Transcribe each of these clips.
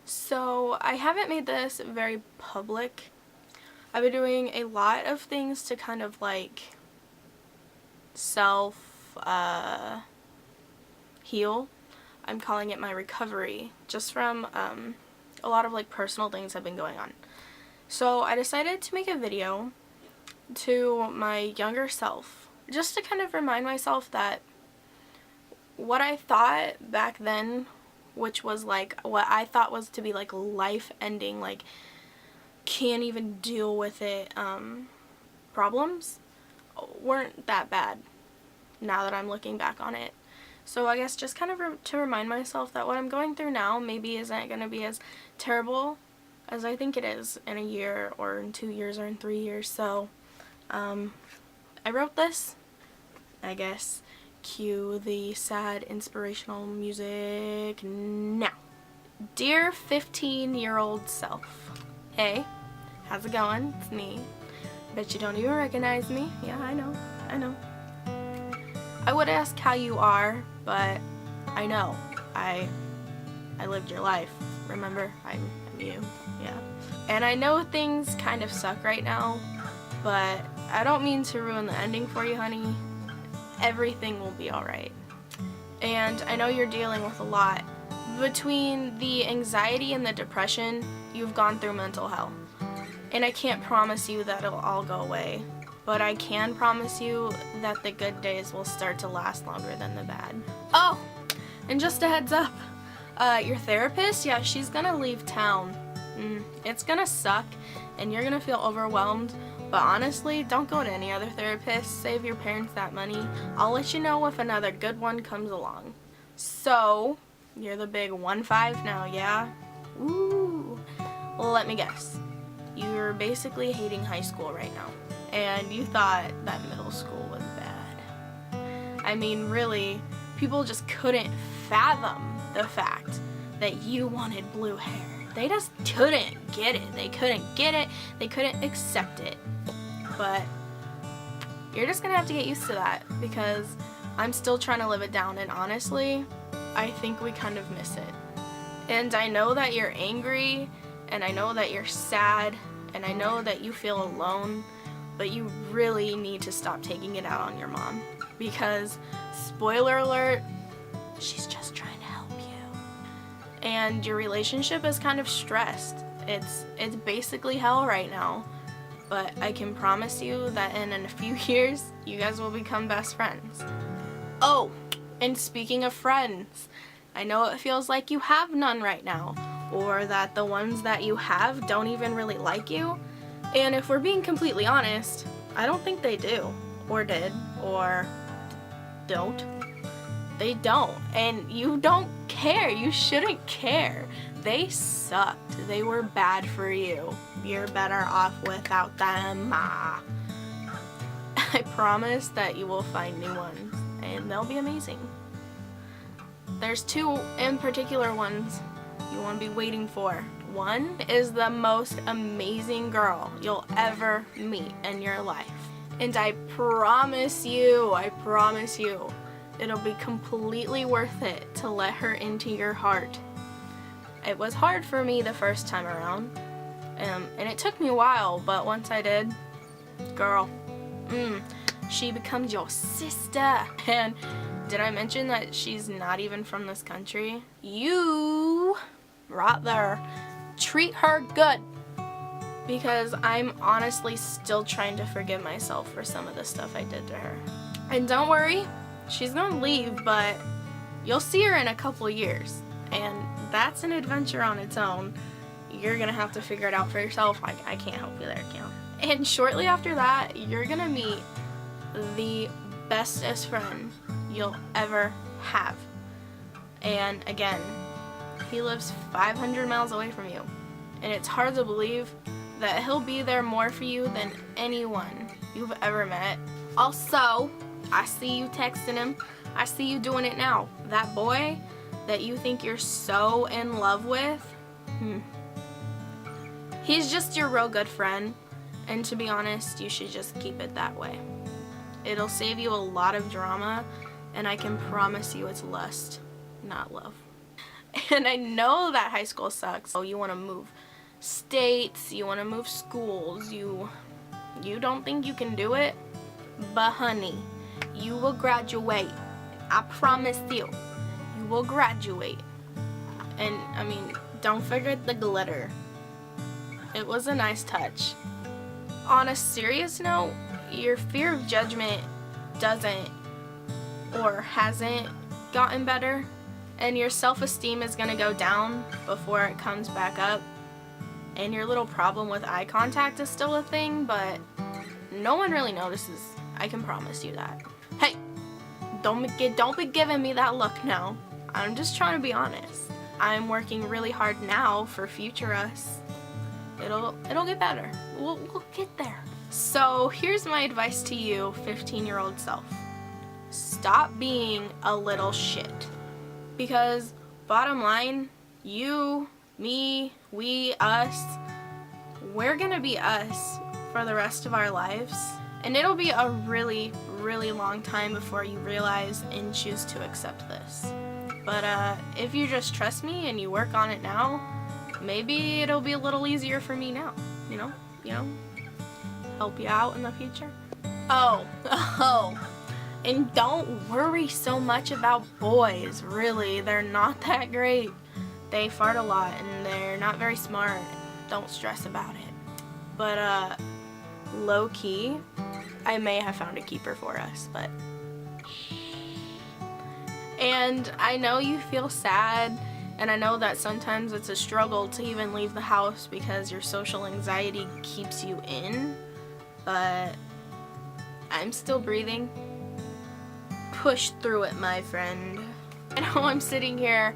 So I haven't made this very public. I've been doing a lot of things to kind of like self heal. I'm calling it my recovery, just from a lot of like personal things have been going on. So I decided to make a video to my younger self, just to kind of remind myself that what I thought back then, which was like what I thought was to be like life ending, like can't even deal with it problems, weren't that bad now that I'm looking back on it. So I guess just kind of to remind myself that what I'm going through now maybe isn't going to be as terrible as I think it is in a year or in 2 years or in 3 years. So I wrote this, I guess. Cue the sad inspirational music now. Dear 15-year-old self. Hey, how's it going? It's me. Bet you don't even recognize me. Yeah, I know. I would ask how you are, but I know. I lived your life. Remember? I'm you. Yeah. And I know things kind of suck right now, but I don't mean to ruin the ending for you, honey. Everything will be alright. And I know you're dealing with a lot. Between the anxiety and the depression, you've gone through mental hell. And I can't promise you that it'll all go away, but I can promise you that the good days will start to last longer than the bad. Oh, and just a heads up, your therapist, yeah, she's gonna leave town. It's gonna suck, and you're gonna feel overwhelmed, but honestly, don't go to any other therapist. Save your parents that money. I'll let you know if another good one comes along. So, you're the big 1-5 now, yeah? Ooh. Well, let me guess. You're basically hating high school right now, and you thought that middle school was bad. I mean, really, people just couldn't fathom the fact that you wanted blue hair. They just couldn't get it. They couldn't get it. They couldn't accept it. But you're just gonna have to get used to that, because I'm still trying to live it down, and honestly, I think we kind of miss it. And I know that you're angry, and I know that you're sad, and I know that you feel alone, but you really need to stop taking it out on your mom, because, spoiler alert, she's just trying to help you. And your relationship is kind of stressed. It's basically hell right now. But I can promise you that in a few years, you guys will become best friends. Oh, and speaking of friends, I know it feels like you have none right now, or that the ones that you have don't even really like you. And if we're being completely honest, I don't think they do, or did, or don't. They don't, and you don't care. You shouldn't care. They sucked. They were bad for you. You're better off without them. I promise that you will find new ones, and they'll be amazing. There's 2 in particular ones you want to be waiting for. One is the most amazing girl you'll ever meet in your life. And I promise you, it'll be completely worth it to let her into your heart. It was hard for me the first time around, and it took me a while, but once I did, girl, she becomes your sister. And did I mention that she's not even from this country? You, right there, treat her good, because I'm honestly still trying to forgive myself for some of the stuff I did to her. And don't worry, she's gonna leave, but you'll see her in a couple years, and that's an adventure on its own. You're gonna have to figure it out for yourself. I can't help you there, Cam. And shortly after that, you're gonna meet the bestest friend you'll ever have. And again, he lives 500 miles away from you, and it's hard to believe that he'll be there more for you than anyone you've ever met. Also, I see you texting him. I see you doing it now. That boy that you think you're so in love with, he's just your real good friend, and to be honest, you should just keep it that way. It'll save you a lot of drama, and I can promise you it's lust, not love. And I know that high school sucks. So you want to move states, you want to move schools, you don't think you can do it? But honey, you will graduate. I promise you. You will graduate. And I mean, don't forget the glitter. It was a nice touch. On a serious note, your fear of judgment doesn't or hasn't gotten better, and your self-esteem is gonna go down before it comes back up, and your little problem with eye contact is still a thing, but no one really notices. I can promise you that. Hey, don't be giving me that look now. I'm just trying to be honest. I'm working really hard now for future us. It'll get better. We'll get there. So here's my advice to you, 15-year-old self. Stop being a little shit. Because bottom line, you, me, we, us, we're gonna be us for the rest of our lives. And it'll be a really, really long time before you realize and choose to accept this. But if you just trust me and you work on it now, maybe it'll be a little easier for me now, you know, help you out in the future. Oh, and don't worry so much about boys, really. They're not that great. They fart a lot and they're not very smart. Don't stress about it. But low-key, I may have found a keeper for us, but... And I know you feel sad, and I know that sometimes it's a struggle to even leave the house because your social anxiety keeps you in, but I'm still breathing. Push through it, my friend. I know I'm sitting here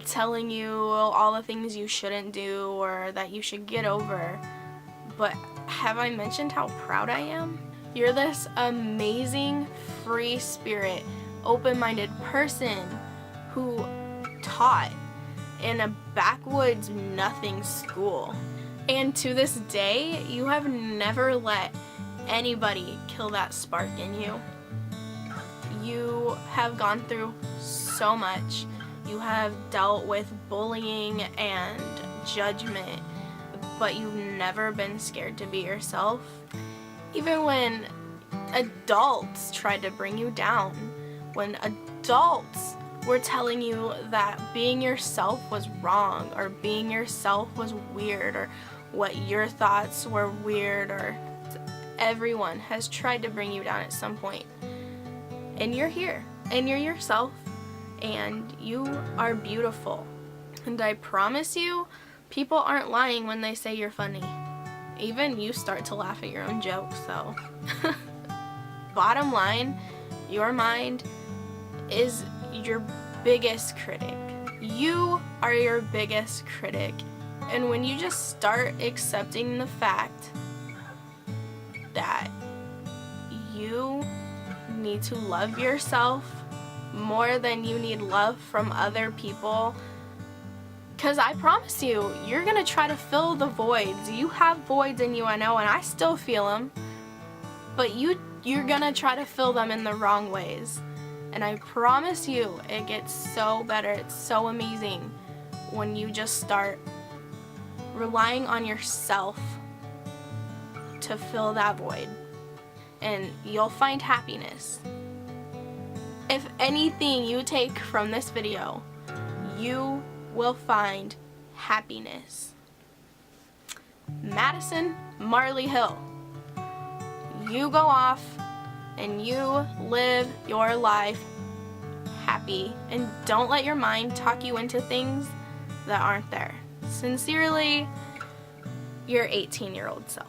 telling you all the things you shouldn't do or that you should get over, but have I mentioned how proud I am? You're this amazing, free spirit, open-minded person who taught in a backwoods nothing school. And to this day, you have never let anybody kill that spark in you. You have gone through so much. You have dealt with bullying and judgment, but you've never been scared to be yourself. Even when adults tried to bring you down, when adults were telling you that being yourself was wrong, or being yourself was weird, or what your thoughts were weird, or everyone has tried to bring you down at some point. And you're here, and you're yourself, and you are beautiful. And I promise you, people aren't lying when they say you're funny. Even you start to laugh at your own jokes, so. Bottom line, your mind is your biggest critic. You are your biggest critic. And when you just start accepting the fact that you need to love yourself more than you need love from other people, because I promise you, you're gonna try to fill the voids. You have voids in you, I know, and I still feel them, but you're gonna try to fill them in the wrong ways. And I promise you, it gets so better. It's so amazing when you just start relying on yourself to fill that void. And you'll find happiness. If anything you take from this video, you will find happiness. Madison Marley Hill, you go off and you live your life happy, and don't let your mind talk you into things that aren't there. Sincerely, your 18-year-old self.